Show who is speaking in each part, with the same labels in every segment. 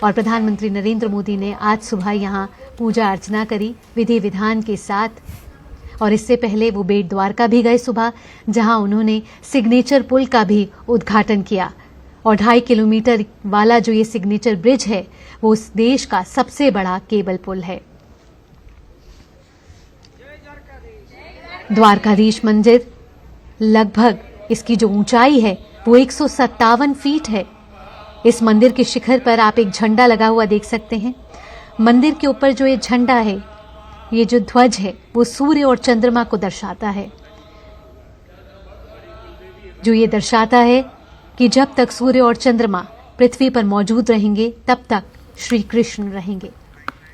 Speaker 1: और प्रधानमंत्री नरेंद्र मोदी ने आज सुबह यहाँ पूजा अर्चना करी विधि विधान के साथ। और इससे पहले वो बेट द्वारका भी गए सुबह, जहां उन्होंने सिग्नेचर पुल का भी उद्घाटन किया। और 2.5 किलोमीटर वाला जो ये सिग्नेचर ब्रिज है वो उस देश का सबसे बड़ा केबल पुल है। द्वारकाधीश मंदिर लगभग इसकी जो ऊंचाई है वो 157 फीट है। इस मंदिर के शिखर पर आप एक झंडा लगा हुआ देख सकते हैं। मंदिर के ऊपर जो ये झंडा है, ये जो ध्वज है, वो सूर्य और चंद्रमा को दर्शाता है, जो ये दर्शाता है कि जब तक सूर्य और चंद्रमा पृथ्वी पर मौजूद रहेंगे तब तक श्री कृष्ण रहेंगे।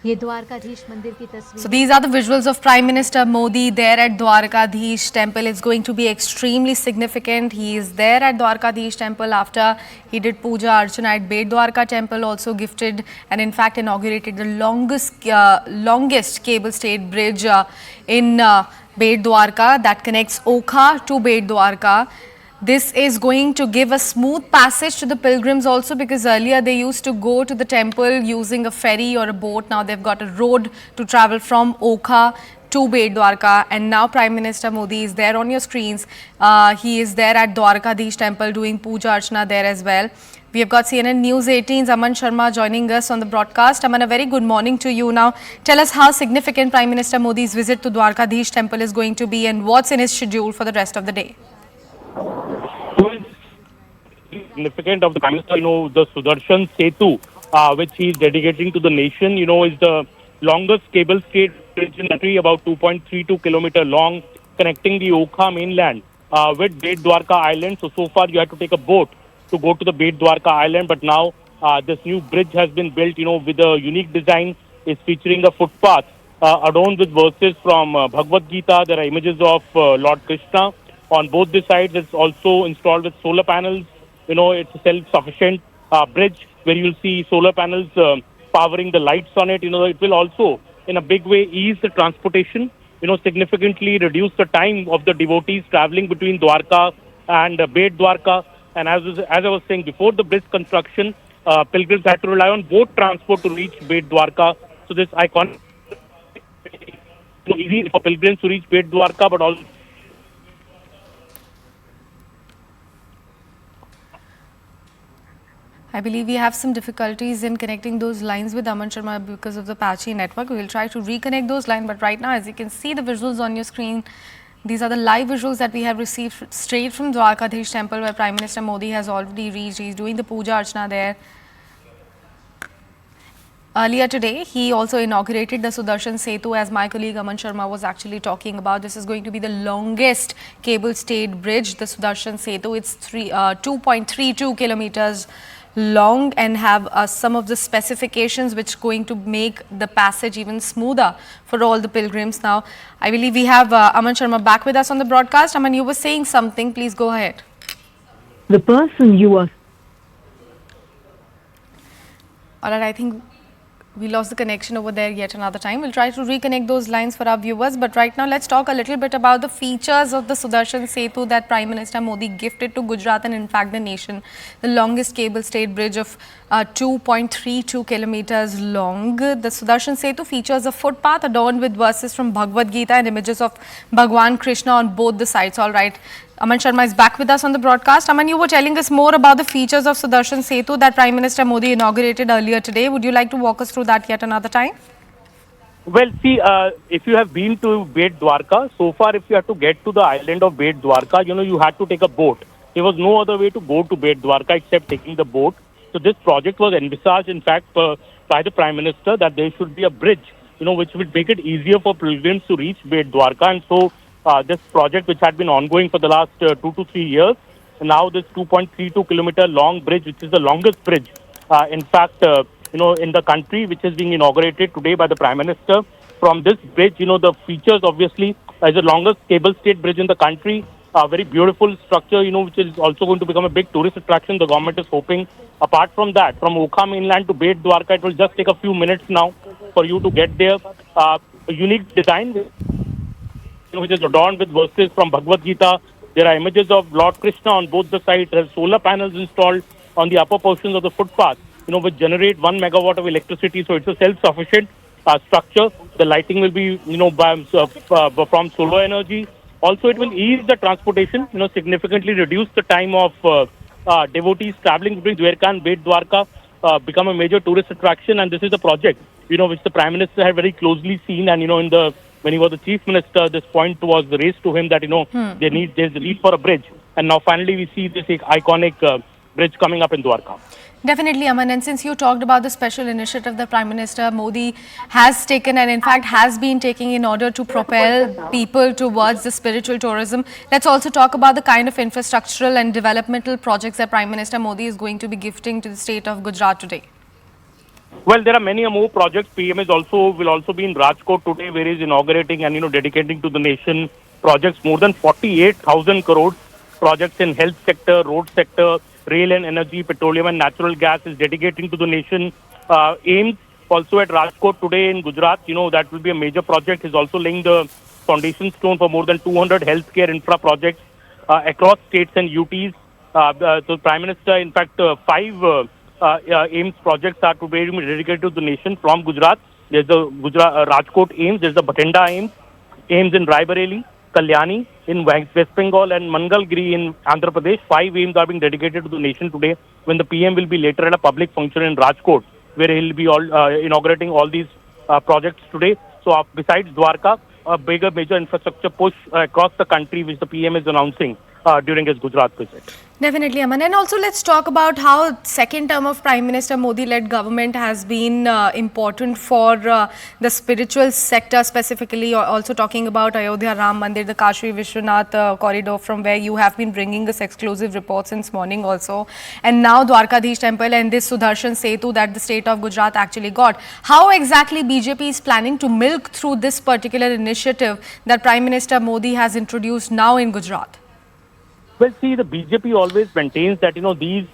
Speaker 1: ये द्वारकाधीश मंदिर की तस्वीर।
Speaker 2: So these are the visuals of Prime Minister Modi there at Dwarkadish temple. It's going to be extremely significant. He is there at Dwarkadish temple after he did puja archana at Bet Dwarka temple, also gifted and in fact inaugurated the longest cable stayed bridge in Bet Dwarka that connects Okha to Bet Dwarka. This is going to give a smooth passage to the pilgrims also, because earlier they used to go to the temple using a ferry or a boat. Now they've got a road to travel from Okha to Bet Dwarka, and now Prime Minister Modi is there on your screens. He is there at Dwarkadish temple doing puja archana there as well. We have got CNN News 18's Aman Sharma joining us on the broadcast. Aman, a very good morning to you. Now tell us how significant Prime Minister Modi's visit to Dwarkadish temple is going to be and what's in his schedule for the rest of the day.
Speaker 3: Significant of the Prime Minister, the Sudarshan Setu, which he is dedicating to the nation, is the longest cable-stayed bridge in the country, about 2.32 kilometer long, connecting the Okha mainland with Bet Dwarka Island. So far you had to take a boat to go to the Bet Dwarka Island, but now this new bridge has been built, with a unique design. It's featuring a footpath adorned with verses from Bhagavad Gita. There are images of Lord Krishna. On both the sides, it's also installed with solar panels. It's a self-sufficient bridge where you'll see solar panels powering the lights on it. It will also, in a big way, ease the transportation, significantly reduce the time of the devotees traveling between Dwarka and Bet Dwarka. And as I was saying before, the bridge construction, pilgrims had to rely on boat transport to reach Bet Dwarka. So this iconic, easy for pilgrims to reach Bet Dwarka, but also
Speaker 2: I believe we have some difficulties in connecting those lines with Aman Sharma because of the patchy network. We will try to reconnect those lines, but right now, as you can see the visuals on your screen, these are the live visuals that we have received straight from Dwarkadhish temple, where Prime Minister Modi has already reached. He is doing the puja archana there. Earlier today, he also inaugurated the Sudarshan Setu, as my colleague Aman Sharma was actually talking about. This is going to be the longest cable-stayed bridge, the Sudarshan Setu. It's 2.32 kilometers long and have some of the specifications which are going to make the passage even smoother for all the pilgrims. Now, I believe we have Aman Sharma back with us on the broadcast. Aman, you were saying something. Please go ahead.
Speaker 4: The person you are...
Speaker 2: All right, I think we lost the connection over there yet another time. We'll try to reconnect those lines for our viewers. But right now, let's talk a little bit about the features of the Sudarshan Setu that Prime Minister Modi gifted to Gujarat and in fact the nation. The longest cable-stayed bridge of 2.32 kilometers long. The Sudarshan Setu features a footpath adorned with verses from Bhagavad Gita and images of Bhagwan Krishna on both the sides. All right. Aman Sharma is back with us on the broadcast. Aman, you were telling us more about the features of Sudarshan Setu that Prime Minister Modi inaugurated earlier today. Would you like to walk us through that yet another time?
Speaker 3: Well, see, if you have been to Bet Dwarka, so far if you had to get to the island of Bet Dwarka, you had to take a boat. There was no other way to go to Bet Dwarka except taking the boat. So this project was envisaged, in fact, by the Prime Minister, that there should be a bridge, which would make it easier for pilgrims to reach Bet Dwarka. And so this project, which had been ongoing for the last 2 to 3 years, and now this 2.32 kilometer long bridge, which is the longest bridge, in fact, in the country, which is being inaugurated today by the Prime Minister. From this bridge, the features obviously as the longest cable-stayed bridge in the country, a very beautiful structure, which is also going to become a big tourist attraction. The government is hoping. Apart from that, from Okha mainland to Bet Dwarka, it will just take a few minutes now for you to get there. A unique design, which is adorned with verses from Bhagavad Gita. There are images of Lord Krishna on both the sides. There are solar panels installed on the upper portions of the footpath. which generate 1 megawatt of electricity. So it's a self-sufficient structure. The lighting will be, from solar energy. Also, it will ease the transportation, significantly reduce the time of devotees traveling between Dwarka and Bet Dwarka, become a major tourist attraction. And this is a project, which the Prime Minister had very closely seen. And, when he was the Chief Minister, this point was raised to him that, there's a need for a bridge. And now finally we see this iconic bridge coming up in Dwarka.
Speaker 2: Definitely, Aman. And since you talked about the special initiative the Prime Minister Modi has taken and in fact has been taking in order to propel people towards the spiritual tourism, let's also talk about the kind of infrastructural and developmental projects that Prime Minister Modi is going to be gifting to the state of Gujarat today.
Speaker 3: Well, there are many more projects. PM will also be in Rajkot today, where he is inaugurating and dedicating to the nation projects more than 48,000 crores. Projects in health sector, road sector, rail and energy, petroleum and natural gas is dedicating to the nation. AIMS also at Rajkot today in Gujarat, that will be a major project. He's also laying the foundation stone for more than 200 healthcare infra projects across states and UTs. So Prime Minister, in fact, 5 AIMS projects are to be dedicated to the nation from Gujarat. There's the Rajkot AIMS, there's the Bathinda AIMS, AIMS in Raebareli, Kalyani in West Bengal and Mangalgiri in Andhra Pradesh. 5 AIMS are being dedicated to the nation today, when the PM will be later at a public function in Rajkot, where he'll be inaugurating all these projects today. So besides Dwarka, a major infrastructure push across the country, which the PM is announcing during his Gujarat visit.
Speaker 2: Definitely, Aman. And also let's talk about how second term of Prime Minister Modi-led government has been important for the spiritual sector specifically, also talking about Ayodhya Ram Mandir, the Kashi Vishwanath corridor, from where you have been bringing us exclusive reports since morning also. And now Dwarkadish temple and this Sudarshan Setu that the state of Gujarat actually got. How exactly BJP is planning to milk through this particular initiative that Prime Minister Modi has introduced now in Gujarat?
Speaker 3: Well, see, the BJP always maintains that, these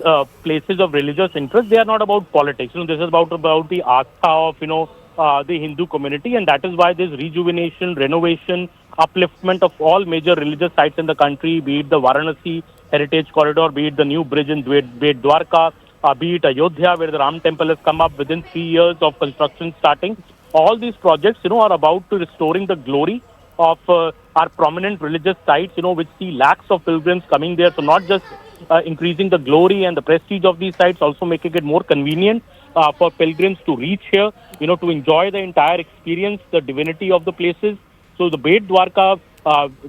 Speaker 3: places of religious interest, they are not about politics. This is about the astha of, the Hindu community. And that is why there's rejuvenation, renovation, upliftment of all major religious sites in the country, be it the Varanasi Heritage Corridor, be it the new bridge in Bet Dwarka, be it Ayodhya, where the Ram temple has come up within 3 years of construction starting. All these projects, are about to restoring the glory of our prominent religious sites, which see lakhs of pilgrims coming there. So not just increasing the glory and the prestige of these sites, also making it more convenient for pilgrims to reach here, to enjoy the entire experience, the divinity of the places. So the Bet Dwarka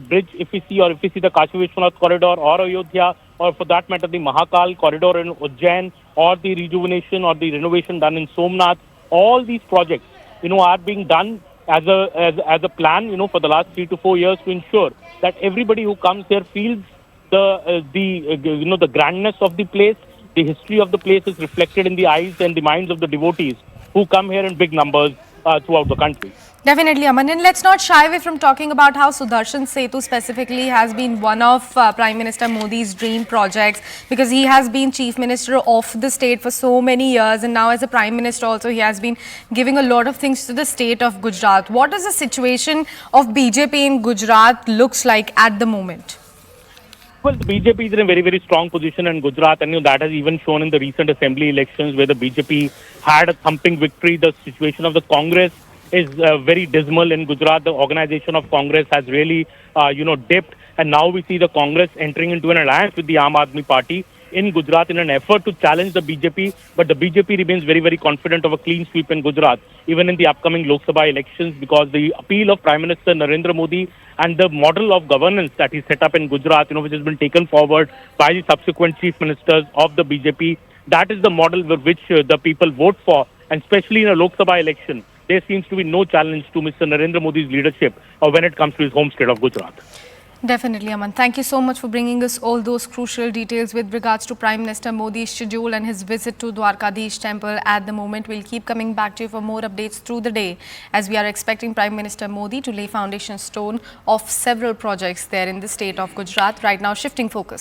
Speaker 3: bridge, if we see the Kashi Vishwanath corridor or Ayodhya, or for that matter, the Mahakal corridor in Ujjain, or the rejuvenation or the renovation done in Somnath, all these projects, are being done as a plan, for the last 3 to 4 years, to ensure that everybody who comes here feels the grandness of the place. The history of the place is reflected in the eyes and the minds of the devotees who come here in big numbers throughout the country.
Speaker 2: Definitely, Aman. And let's not shy away from talking about how Sudarshan Setu specifically has been one of Prime Minister Modi's dream projects, because he has been Chief Minister of the state for so many years, and now as a Prime Minister also he has been giving a lot of things to the state of Gujarat. What does the situation of BJP in Gujarat looks like at the moment?
Speaker 3: Well, the BJP is in a very, very strong position in Gujarat, and that has even shown in the recent assembly elections, where the BJP had a thumping victory. The situation of the Congress is very dismal in Gujarat. The organization of Congress has really, dipped, and now we see the Congress entering into an alliance with the Aam Aadmi Party in Gujarat in an effort to challenge the BJP. But the BJP remains very, very confident of a clean sweep in Gujarat, even in the upcoming Lok Sabha elections, because the appeal of Prime Minister Narendra Modi and the model of governance that he set up in Gujarat, which has been taken forward by the subsequent chief ministers of the BJP, that is the model with which the people vote for. And especially in a Lok Sabha election, there seems to be no challenge to Mr. Narendra Modi's leadership when it comes to his home state of Gujarat.
Speaker 2: Definitely, Aman. Thank you so much for bringing us all those crucial details with regards to Prime Minister Modi's schedule and his visit to Dwarkadish temple at the moment. We'll keep coming back to you for more updates through the day, as we are expecting Prime Minister Modi to lay foundation stone of several projects there in the state of Gujarat. Right now, shifting focus